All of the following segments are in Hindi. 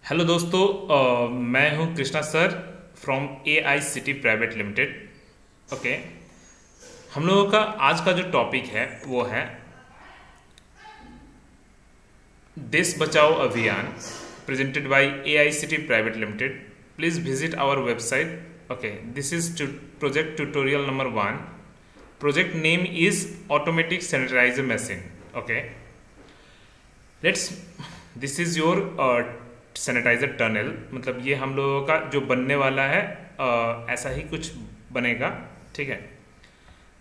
हेलो दोस्तों, मैं हूं Krishna sir from AICT private limited. Okay, हम लोगों का आज का जो टॉपिक है वो है Desh Bachao Abhiyan presented by AICT private limited. Please visit our website. Okay, this is project tutorial number 1। Project name is automatic sanitizer machine. Okay, let's this is your sanitizer tunnel. मतलब ये हम लोगों का जो बनने वाला है ऐसा ही कुछ बनेगा। ठीक है,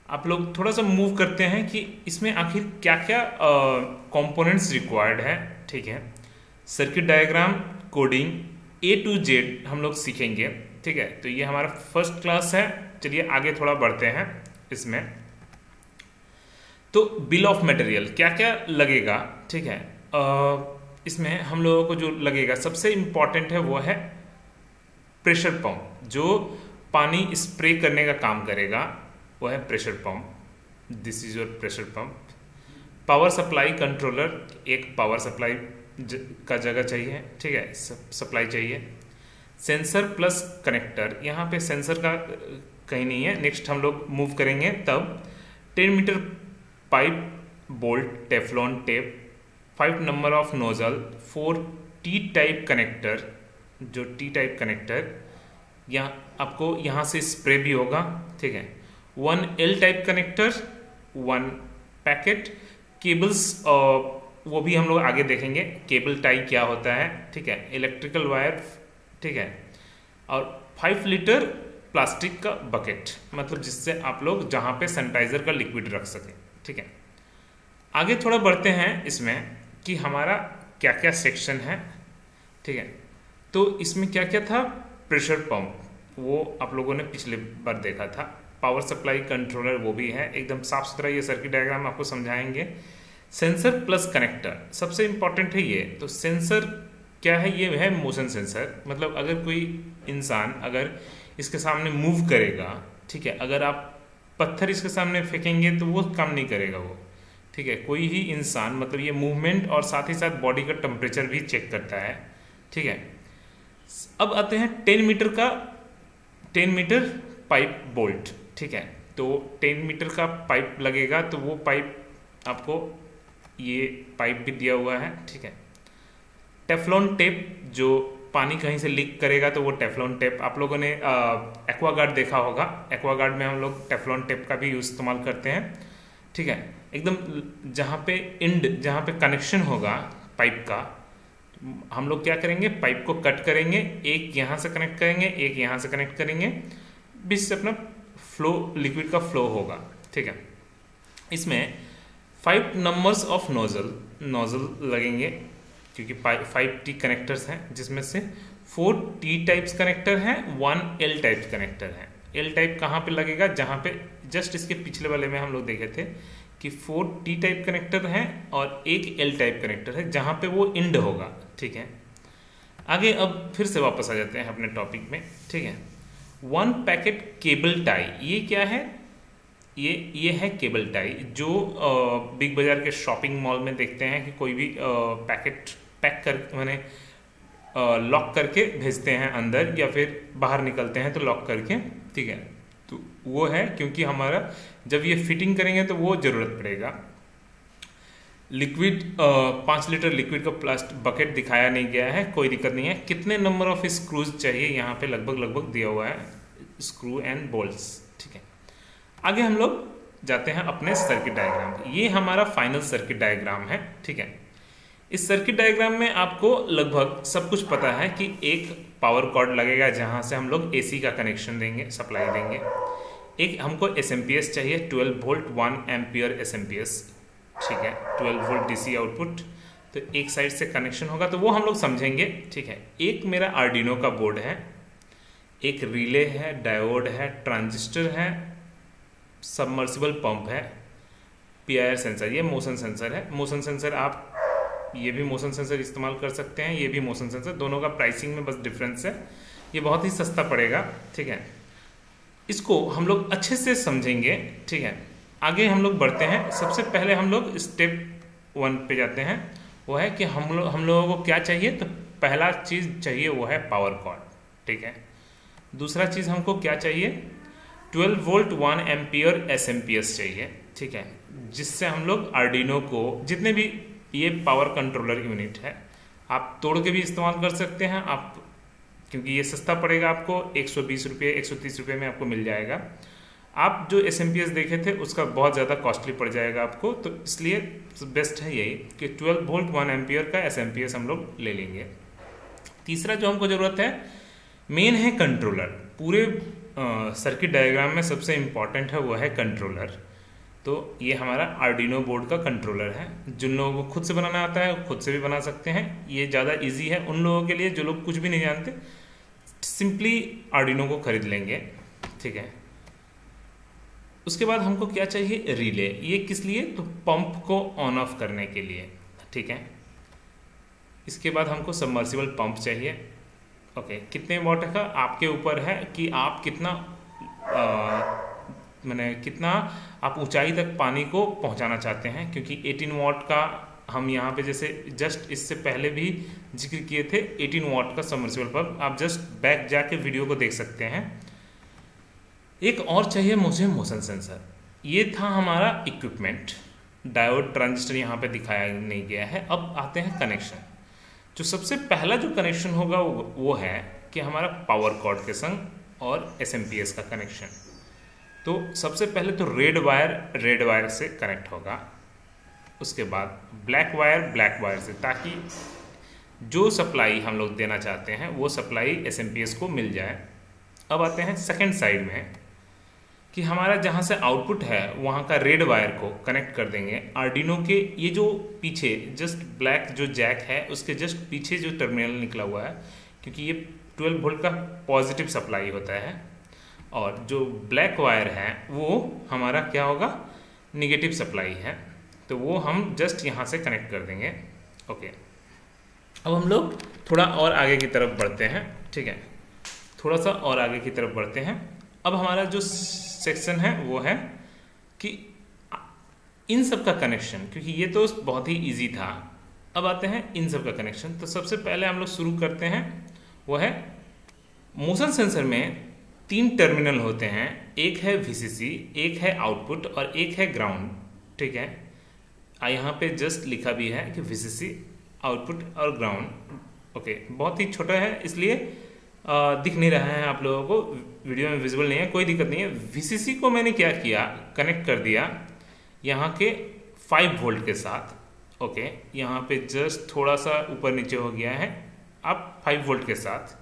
आप लोग थोड़ा सा मूव करते हैं कि इसमें आखिर क्या क्या कंपोनेंट्स रिक्वायर्ड है। ठीक है, circuit diagram, coding A to Z हम लोग सीखेंगे। ठीक है, तो ये हमारा फर्स्ट क्लास है। चलिए आगे थोड़ा बढ़ते हैं इसमें। तो बिल ऑफ मटेरियल क्या क्या लगेगा। ठीक है, इसमें हम लोगों को जो लगेगा सबसे इम्पॉर्टेंट है वो है प्रेशर पंप, जो पानी स्प्रे करने का काम करेगा, वो है pressure pump. This is your pressure pump. Power supply controller, एक पावर सप्लाई का जगह चाहिए। ठीक है, सप्लाई चाहिए। सेंसर प्लस कनेक्टर, यहाँ पे सेंसर का कहीं नहीं है, नेक्स्ट हम लोग मूव करेंगे तब। 10 meter pipe, bolt, Teflon tape, 5 number of nozzle, 4 T type connector, जो टी टाइप कनेक्टर यहाँ आपको यहाँ से स्प्रे भी होगा। ठीक है, 1 L type connector, 1 packet cables, वो भी हम लोग आगे देखेंगे केबल टाइप क्या होता है। ठीक है, इलेक्ट्रिकल वायर। ठीक है, और 5 लीटर प्लास्टिक का बकेट, मतलब जिससे आप लोग जहाँ पे सैनिटाइजर का लिक्विड रख सकें। ठीक है, आगे थोड़ा बढ़ते हैं इसमें कि हमारा क्या क्या सेक्शन है। ठीक है, तो इसमें क्या क्या था। प्रेशर पंप, वो आप लोगों ने पिछले बार देखा था। पावर सप्लाई कंट्रोलर, वो भी है एकदम साफ सुथरा। ये सर्किट डायग्राम आपको समझाएंगे। सेंसर प्लस कनेक्टर सबसे इंपॉर्टेंट है ये। तो सेंसर क्या है, ये है मोशन सेंसर। मतलब अगर कोई इंसान अगर इसके सामने मूव करेगा, ठीक है, अगर आप पत्थर इसके सामने फेंकेंगे तो वो काम नहीं करेगा वो। ठीक है, कोई ही इंसान, मतलब ये मूवमेंट और साथ ही साथ बॉडी का टेम्परेचर भी चेक करता है। ठीक है, अब आते हैं 10 मीटर का 10 मीटर पाइप बोल्ट। ठीक है, तो 10 मीटर का पाइप लगेगा, तो वो पाइप आपको ये पाइप भी दिया हुआ है। ठीक है, टेफ्लॉन टेप, जो पानी कहीं से लीक करेगा तो वो टेफ्लॉन टेप। आप लोगों ने एक्वागार्ड देखा होगा। एक्वागार्ड में हम लोग टेफ्लॉन टेप का भी इस्तेमाल करते हैं। ठीक है, एकदम जहाँ पे एंड, जहाँ पे कनेक्शन होगा पाइप का, हम लोग क्या करेंगे, पाइप को कट करेंगे, एक यहाँ से कनेक्ट करेंगे, एक यहाँ से कनेक्ट करेंगे, बीच से अपना फ्लो, लिक्विड का फ्लो होगा। ठीक है, इसमें 5 नंबर्स ऑफ नोजल लगेंगे, क्योंकि 5 टी कनेक्टर्स हैं, जिसमें से 4 टी टाइप्स कनेक्टर हैं, 1 L टाइप कनेक्टर है। L टाइप कहाँ पे लगेगा, जहाँ पे जस्ट इसके पिछले वाले में हम लोग देखे थे कि 4 टी टाइप कनेक्टर हैं और एक L टाइप कनेक्टर है, जहाँ पे वो इंड होगा। ठीक है, आगे अब फिर से वापस आ जाते हैं अपने टॉपिक में। ठीक है, 1 पैकेट केबल टाई, ये क्या है, ये है केबल टाई, जो बिग बाजार के शॉपिंग मॉल में देखते हैं कि कोई भी पैकेट पैक कर, मैंने लॉक करके भेजते हैं अंदर, या फिर बाहर निकलते हैं तो लॉक करके। ठीक है, तो वो है, क्योंकि हमारा जब ये फिटिंग करेंगे तो वो ज़रूरत पड़ेगा। लिक्विड, 5 लीटर लिक्विड का प्लास्टिक बकेट दिखाया नहीं गया है, कोई दिक्कत नहीं है। कितने नंबर ऑफ स्क्रूज चाहिए, यहाँ पे लगभग दिया हुआ है, स्क्रू एंड बोल्ट्स। ठीक है, आगे हम लोग जाते हैं अपने सर्किट डायग्राम। ये हमारा फाइनल सर्किट डायग्राम है। ठीक है, इस सर्किट डायग्राम में आपको लगभग सब कुछ पता है कि एक पावर कॉर्ड लगेगा, जहाँ से हम लोग AC का कनेक्शन देंगे, सप्लाई देंगे। एक हमको SMPS चाहिए, 12 वोल्ट 1 एम्पियर SMPS। ठीक है, 12 वोल्ट DC आउटपुट। तो एक साइड से कनेक्शन होगा, तो वो हम लोग समझेंगे। ठीक है, एक मेरा आर्डिनो का बोर्ड है, एक रिले है, डायोड है, ट्रांजिस्टर है, सबमर्सिबल पंप है, PIR सेंसर, ये मोशन सेंसर है। मोशन सेंसर आप ये भी मोशन सेंसर इस्तेमाल कर सकते हैं, ये भी मोशन सेंसर, दोनों का प्राइसिंग में बस डिफरेंस है। ये बहुत ही सस्ता पड़ेगा। ठीक है, इसको हम लोग अच्छे से समझेंगे। ठीक है, आगे हम लोग बढ़ते हैं। सबसे पहले हम लोग स्टेप 1 पे जाते हैं। वो है कि हम लोगों को क्या चाहिए, तो पहला चीज़ चाहिए वो है पावर कॉर्ड, ठीक है। दूसरा चीज़ हमको क्या चाहिए, 12 वोल्ट 1 एम्पियर एसएमपीएस चाहिए, ठीक है, जिससे हम लोग आर्डिनो को जितने भी ये पावर कंट्रोलर यूनिट है आप तोड़ के भी इस्तेमाल कर सकते हैं आप, क्योंकि ये सस्ता पड़ेगा आपको, 120 रुपये 130 रुपये में आपको मिल जाएगा। आप जो एसएमपीएस देखे थे उसका बहुत ज़्यादा कॉस्टली पड़ जाएगा आपको, तो इसलिए बेस्ट है यही कि 12 वोल्ट 1 एम्पियर का एसएमपीएस हम लोग ले लेंगे। तीसरा जो हमको ज़रूरत है मेन है कंट्रोलर। पूरे सर्किट डायग्राम में सबसे इम्पॉर्टेंट है वो है कंट्रोलर। तो ये हमारा आर्डिनो बोर्ड का कंट्रोलर है। जिन लोगों को खुद से बनाना आता है खुद से भी बना सकते हैं, ये ज़्यादा इजी है उन लोगों के लिए जो लोग कुछ भी नहीं जानते, सिंपली आर्डिनो को खरीद लेंगे, ठीक है। उसके बाद हमको क्या चाहिए, रिले। ये किस लिए, तो पंप को ऑन ऑफ करने के लिए, ठीक है। इसके बाद हमको सबमर्सिबल पंप चाहिए, ओके। कितने वाट का आपके ऊपर है कि आप कितना कितना आप ऊंचाई तक पानी को पहुंचाना चाहते हैं, क्योंकि 18 वाट का हम यहाँ पे जैसे जस्ट इससे पहले भी जिक्र किए थे 18 वाट का सबमर्सिबल पंप, आप जस्ट बैक जाके वीडियो को देख सकते हैं। एक और चाहिए मुझे मोशन सेंसर। ये था हमारा इक्विपमेंट, डायोड ट्रांजिस्टर यहाँ पे दिखाया नहीं गया है। अब आते हैं कनेक्शन। जो सबसे पहला जो कनेक्शन होगा वो है कि हमारा पावर कॉर्ड के संग और एसएमपीएस का कनेक्शन। तो सबसे पहले तो रेड वायर से कनेक्ट होगा, उसके बाद ब्लैक वायर से, ताकि जो सप्लाई हम लोग देना चाहते हैं वो सप्लाई एसएमपीएस को मिल जाए। अब आते हैं सेकंड साइड में कि हमारा जहाँ से आउटपुट है वहाँ का रेड वायर को कनेक्ट कर देंगे आर्डिनो के ये जो पीछे जस्ट ब्लैक जो जैक है उसके जस्ट पीछे जो टर्मिनल निकला हुआ है, क्योंकि ये 12 वोल्ट का पॉजिटिव सप्लाई होता है, और जो ब्लैक वायर है वो हमारा क्या होगा, निगेटिव सप्लाई है। तो वो हम जस्ट यहाँ से कनेक्ट कर देंगे, ओके। अब हम लोग थोड़ा और आगे की तरफ बढ़ते हैं, ठीक है, थोड़ा सा और आगे की तरफ बढ़ते हैं। अब हमारा जो सेक्शन है वो है कि इन सब का कनेक्शन, क्योंकि ये तो बहुत ही इजी था। अब आते हैं इन सब का कनेक्शन। तो सबसे पहले हम लोग शुरू करते हैं वो है मोशन सेंसर में 3 टर्मिनल होते हैं, एक है VCC, एक है आउटपुट और एक है ग्राउंड, ठीक है। यहाँ पे जस्ट लिखा भी है कि VCC, आउटपुट और ग्राउंड, ओके। बहुत ही छोटा है इसलिए दिख नहीं रहा है आप लोगों को, वीडियो में विजिबल नहीं है, कोई दिक्कत नहीं है। VCC को मैंने क्या किया, कनेक्ट कर दिया यहाँ के 5 वोल्ट के साथ, ओके। यहाँ पे जस्ट थोड़ा सा ऊपर नीचे हो गया है, आप 5 वोल्ट के साथ,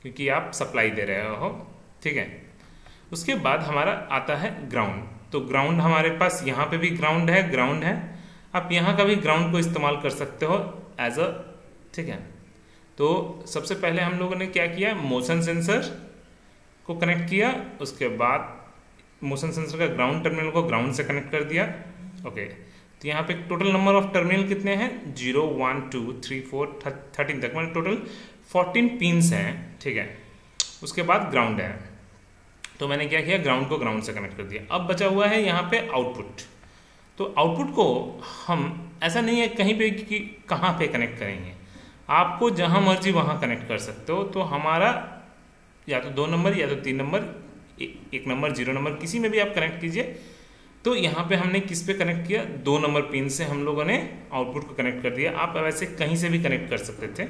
क्योंकि आप सप्लाई दे रहे हो, ठीक है। उसके बाद हमारा आता है ग्राउंड। तो ग्राउंड हमारे पास यहाँ पे भी ग्राउंड है, आप यहाँ का भी ग्राउंड को इस्तेमाल कर सकते हो एज अ, ठीक है। तो सबसे पहले हम लोगों ने क्या किया, मोशन सेंसर को कनेक्ट किया, उसके बाद मोशन सेंसर का ग्राउंड टर्मिनल को ग्राउंड से कनेक्ट कर दिया, ओके। तो यहाँ पे टोटल नंबर ऑफ टर्मिनल कितने हैं, 0 1 2 3 4 13 तक, मतलब टोटल 14 पिन्स हैं, ठीक है। उसके बाद ग्राउंड है, तो मैंने क्या किया, ग्राउंड को ग्राउंड से कनेक्ट कर दिया। अब बचा हुआ है यहाँ पे आउटपुट। तो आउटपुट को हम ऐसा नहीं है कहीं पे कि कहाँ पे कनेक्ट करेंगे, आपको जहाँ मर्जी वहाँ कनेक्ट कर सकते हो। तो हमारा या तो 2 नंबर या तो 3 नंबर, 1 नंबर 0 नंबर, किसी में भी आप कनेक्ट कीजिए। तो यहाँ पे हमने किस पे कनेक्ट किया, 2 नंबर पिन से हम लोगों ने आउटपुट को कनेक्ट कर दिया। आप वैसे कहीं से भी कनेक्ट कर सकते थे,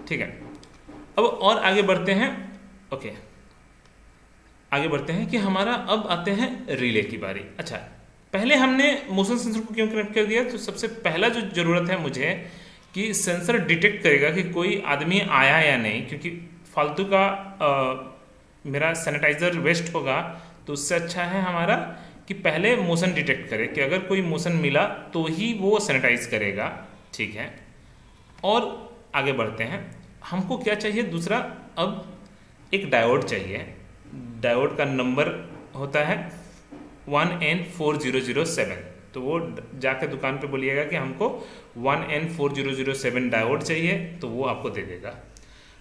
ठीक है। अब और आगे बढ़ते हैं, ओके। आगे बढ़ते हैं कि हमारा अब आते हैं रिले की बारी। अच्छा, पहले हमने मोशन सेंसर को क्यों कनेक्ट कर दिया, तो सबसे पहला जो ज़रूरत है मुझे कि सेंसर डिटेक्ट करेगा कि कोई आदमी आया या नहीं, क्योंकि फालतू का मेरा सैनिटाइज़र वेस्ट होगा। तो उससे अच्छा है हमारा कि पहले मोशन डिटेक्ट करे, कि अगर कोई मोशन मिला तो ही वो सैनिटाइज करेगा, ठीक है। और आगे बढ़ते हैं, हमको क्या चाहिए दूसरा, अब एक डायोड चाहिए। डायोड का नंबर होता है 1N4007। तो वो जाकर दुकान पे बोलिएगा कि हमको 1N4007 डायोड चाहिए, तो वो आपको दे देगा।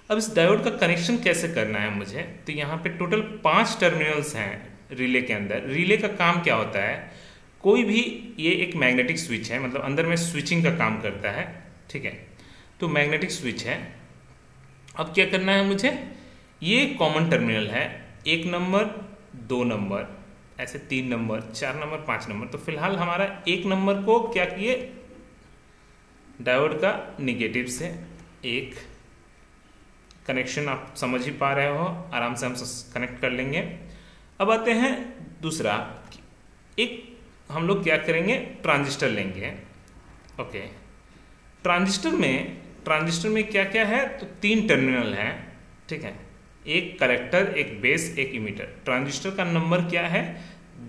अब इस डायोड का कनेक्शन कैसे करना है मुझे, तो यहाँ पे टोटल 5 टर्मिनल्स हैं रिले के अंदर। रिले का काम क्या होता है, कोई भी, ये एक मैग्नेटिक स्विच है, मतलब अंदर में स्विचिंग का काम करता है, ठीक है। तो मैग्नेटिक स्विच है। अब क्या करना है मुझे, ये कॉमन टर्मिनल है, 1 नंबर 2 नंबर ऐसे 3 नंबर 4 नंबर 5 नंबर। तो फिलहाल हमारा 1 नंबर को क्या किए, डायोड का निगेटिव से एक कनेक्शन, आप समझ ही पा रहे हो, आराम से हम कनेक्ट कर लेंगे। अब आते हैं दूसरा, एक हम लोग क्या करेंगे, ट्रांजिस्टर लेंगे। ओके, ट्रांजिस्टर में क्या क्या है, तो 3 टर्मिनल है, ठीक है, एक कलेक्टर, एक बेस, एक इमीटर। ट्रांजिस्टर का नंबर क्या है,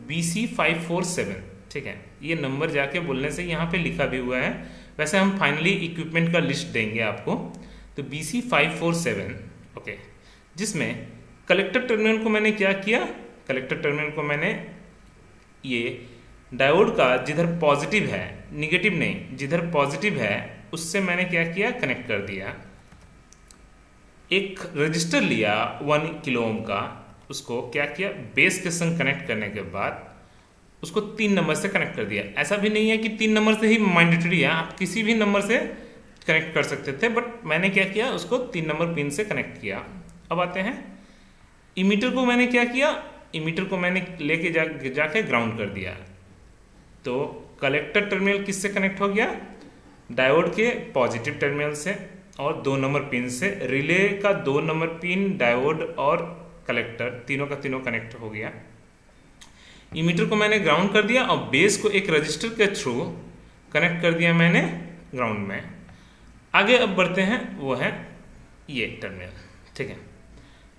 BC547, ठीक है। ये नंबर जाके बोलने से यहाँ पे लिखा भी हुआ है, वैसे हम फाइनली इक्विपमेंट का लिस्ट देंगे आपको। तो BC547, ओके, जिसमें कलेक्टर टर्मिनल को मैंने क्या किया, कलेक्टर टर्मिनल को मैंने ये डायोड का जिधर पॉजिटिव है, निगेटिव नहीं, जिधर पॉजिटिव है उससे मैंने क्या किया, कनेक्ट कर दिया। एक रजिस्टर लिया 1 किलो ओम का, उसको क्या किया, बेस के संग कनेक्ट करने के बाद उसको 3 नंबर से कनेक्ट कर दिया। ऐसा भी नहीं है कि 3 नंबर से ही मैंडेटरी है, आप किसी भी नंबर से कनेक्ट कर सकते थे, बट मैंने क्या किया, उसको 3 नंबर पिन से कनेक्ट किया। अब आते हैं इमीटर को, मैंने क्या किया, इमीटर को मैंने लेके जाके ग्राउंड कर दिया। तो कलेक्टर टर्मिनल किससे कनेक्ट हो गया, डायोड के पॉजिटिव टर्मिनल से और 2 नंबर पिन से। रिले का 2 नंबर पिन, डायोड और कलेक्टर तीनों का तीनों कनेक्ट हो गया। इमीटर को मैंने ग्राउंड कर दिया और बेस को एक रजिस्टर के थ्रू कनेक्ट कर दिया मैंने ग्राउंड में। आगे अब बढ़ते हैं, वो है ये टर्मिनल, ठीक है।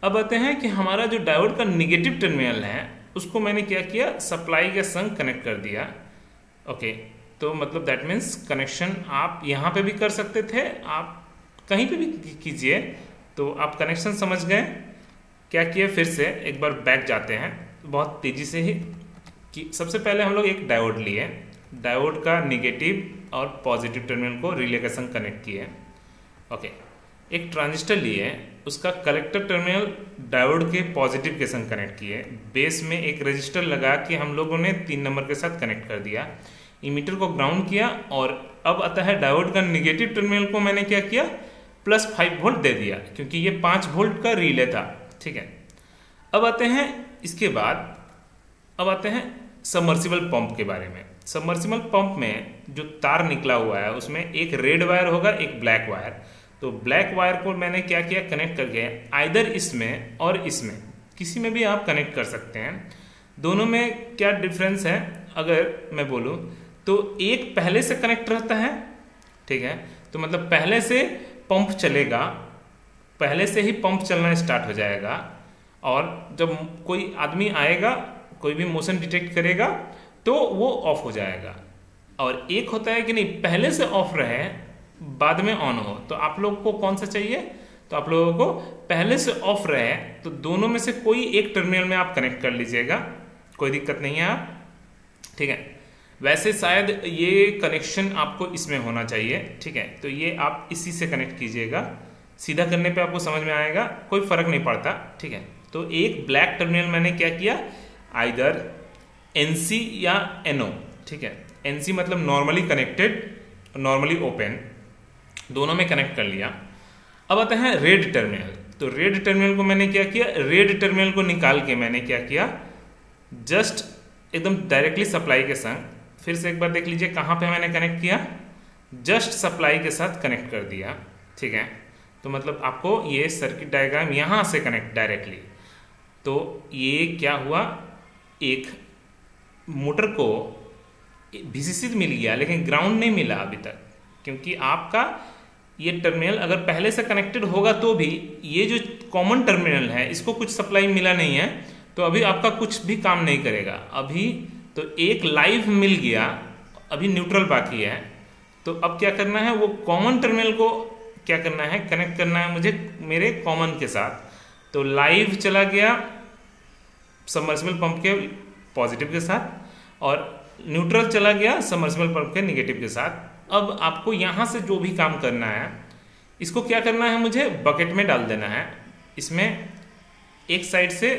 अब आते हैं कि हमारा जो डायोड का निगेटिव टर्मिनल है उसको मैंने क्या किया, सप्लाई के संग कनेक्ट कर दिया। ओके, तो मतलब दैट मीन्स कनेक्शन आप यहाँ पे भी कर सकते थे, आप कहीं पे भी कीजिए। तो आप कनेक्शन समझ गए। क्या किए, फिर से एक बार बैक जाते हैं बहुत तेजी से ही, कि सबसे पहले हम लोग एक डायोड लिए, डायोड का निगेटिव और पॉजिटिव टर्मिनल को रिले के संग कनेक्ट किए। ओके, एक ट्रांजिस्टर लिए, उसका कलेक्टर टर्मिनल डायोड के पॉजिटिव के संग कनेक्ट किए। बेस में एक रजिस्टर लगा के हम लोगों ने 3 नंबर के साथ कनेक्ट कर दिया। इमीटर को ग्राउंड किया और अब आता है डायोड का निगेटिव टर्मिनल को मैंने क्या किया, +5 वोल्ट दे दिया, क्योंकि ये 5 वोल्ट का रिले था, ठीक है। अब आते हैं इसके बाद, अब आते हैं सबमर्सिबल पंप के बारे में। सबमर्सिबल पंप में जो तार निकला हुआ है उसमें एक रेड वायर होगा, एक ब्लैक वायर। तो ब्लैक वायर को मैंने क्या किया, कनेक्ट करके आइदर इसमें और इसमें किसी में भी आप कनेक्ट कर सकते हैं। दोनों में क्या डिफरेंस है अगर मैं बोलूँ तो, एक पहले से कनेक्ट रहता है, ठीक है, तो मतलब पहले से पंप चलेगा, पहले से ही पंप चलना स्टार्ट हो जाएगा, और जब कोई आदमी आएगा, कोई भी मोशन डिटेक्ट करेगा तो वो ऑफ हो जाएगा। और एक होता है कि नहीं, पहले से ऑफ रहे बाद में ऑन हो। तो आप लोग को कौन सा चाहिए, तो आप लोगों को पहले से ऑफ रहे, तो दोनों में से कोई एक टर्मिनल में आप कनेक्ट कर लीजिएगा, कोई दिक्कत नहीं है आप, ठीक है। वैसे शायद ये कनेक्शन आपको इसमें होना चाहिए, ठीक है, तो ये आप इसी से कनेक्ट कीजिएगा, सीधा करने पे आपको समझ में आएगा, कोई फर्क नहीं पड़ता, ठीक है। तो एक ब्लैक टर्मिनल मैंने क्या किया, आइदर NC या NO, ठीक है। NC मतलब नॉर्मली कनेक्टेड, नॉर्मली ओपन, दोनों में कनेक्ट कर लिया। अब आता है रेड टर्मिनल। तो रेड टर्मिनल को मैंने क्या किया, रेड टर्मिनल को निकाल के मैंने क्या किया, जस्ट एकदम डायरेक्टली सप्लाई के संग, फिर से एक बार देख लीजिए कहाँ पे मैंने कनेक्ट किया, जस्ट सप्लाई के साथ कनेक्ट कर दिया, ठीक है। तो मतलब आपको ये सर्किट डायग्राम यहाँ से कनेक्ट डायरेक्टली, तो ये क्या हुआ, एक मोटर को VCC मिल गया लेकिन ग्राउंड नहीं मिला अभी तक, क्योंकि आपका ये टर्मिनल अगर पहले से कनेक्टेड होगा तो भी ये जो कॉमन टर्मिनल है इसको कुछ सप्लाई मिला नहीं है, तो अभी आपका कुछ भी काम नहीं करेगा। अभी तो एक लाइव मिल गया, अभी न्यूट्रल बाकी है। तो अब क्या करना है, वो कॉमन टर्मिनल को क्या करना है, कनेक्ट करना है मुझे मेरे कॉमन के साथ। तो लाइव चला गया सबमर्सिबल पंप के पॉजिटिव के साथ, और न्यूट्रल चला गया सबमर्सिबल पंप के निगेटिव के साथ। अब आपको यहाँ से जो भी काम करना है, इसको क्या करना है, मुझे बकेट में डाल देना है। इसमें एक साइड से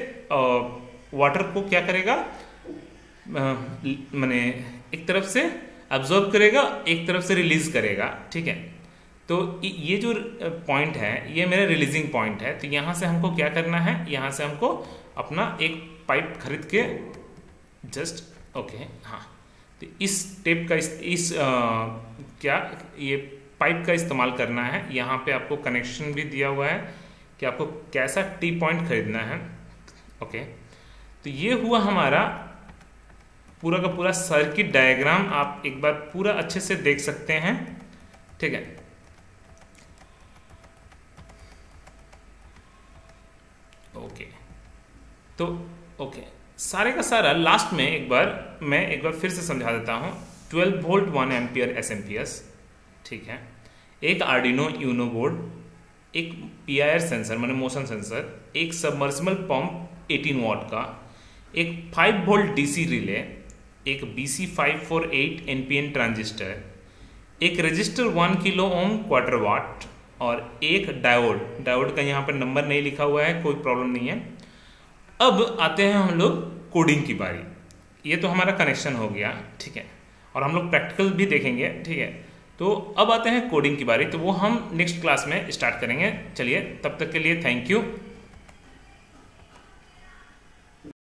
वाटर को क्या करेगा, माने एक तरफ से अब्जॉर्ब करेगा, एक तरफ से रिलीज करेगा, ठीक है। तो ये जो पॉइंट है ये मेरा रिलीजिंग पॉइंट है। तो यहाँ से हमको क्या करना है, यहाँ से हमको अपना एक पाइप खरीद के जस्ट ओके हाँ, तो इस टेप का क्या ये पाइप का इस्तेमाल करना है। यहाँ पे आपको कनेक्शन भी दिया हुआ है कि आपको कैसा टी पॉइंट खरीदना है। ओके, तो ये हुआ हमारा पूरा का पूरा सर्किट डायग्राम। आप एक बार पूरा अच्छे से देख सकते हैं, ठीक है। ओके, तो ओके सारे का सारा लास्ट में मैं एक बार फिर से समझा देता हूँ। 12 वोल्ट 1 एम्पियर एसएमपीएस, ठीक है। एक आर्डिनो यूनो बोर्ड, एक पीआईआर सेंसर माने मोशन सेंसर, एक सबमर्सिबल पंप 18 वॉट का, एक 5 वोल्ट डीसी रिले, एक BC548 एनपीएन ट्रांजिस्टर, एक रजिस्टर 1 किलो ओम क्वार्टर वाट और एक डायोड का यहाँ पर नंबर नहीं लिखा हुआ है, कोई प्रॉब्लम नहीं है। अब आते हैं हम लोग कोडिंग की बारी। ये तो हमारा कनेक्शन हो गया, ठीक है, और हम लोग प्रैक्टिकल भी देखेंगे, ठीक है। तो अब आते हैं कोडिंग की बारी, तो वो हम नेक्स्ट क्लास में स्टार्ट करेंगे। चलिए तब तक के लिए थैंक यू।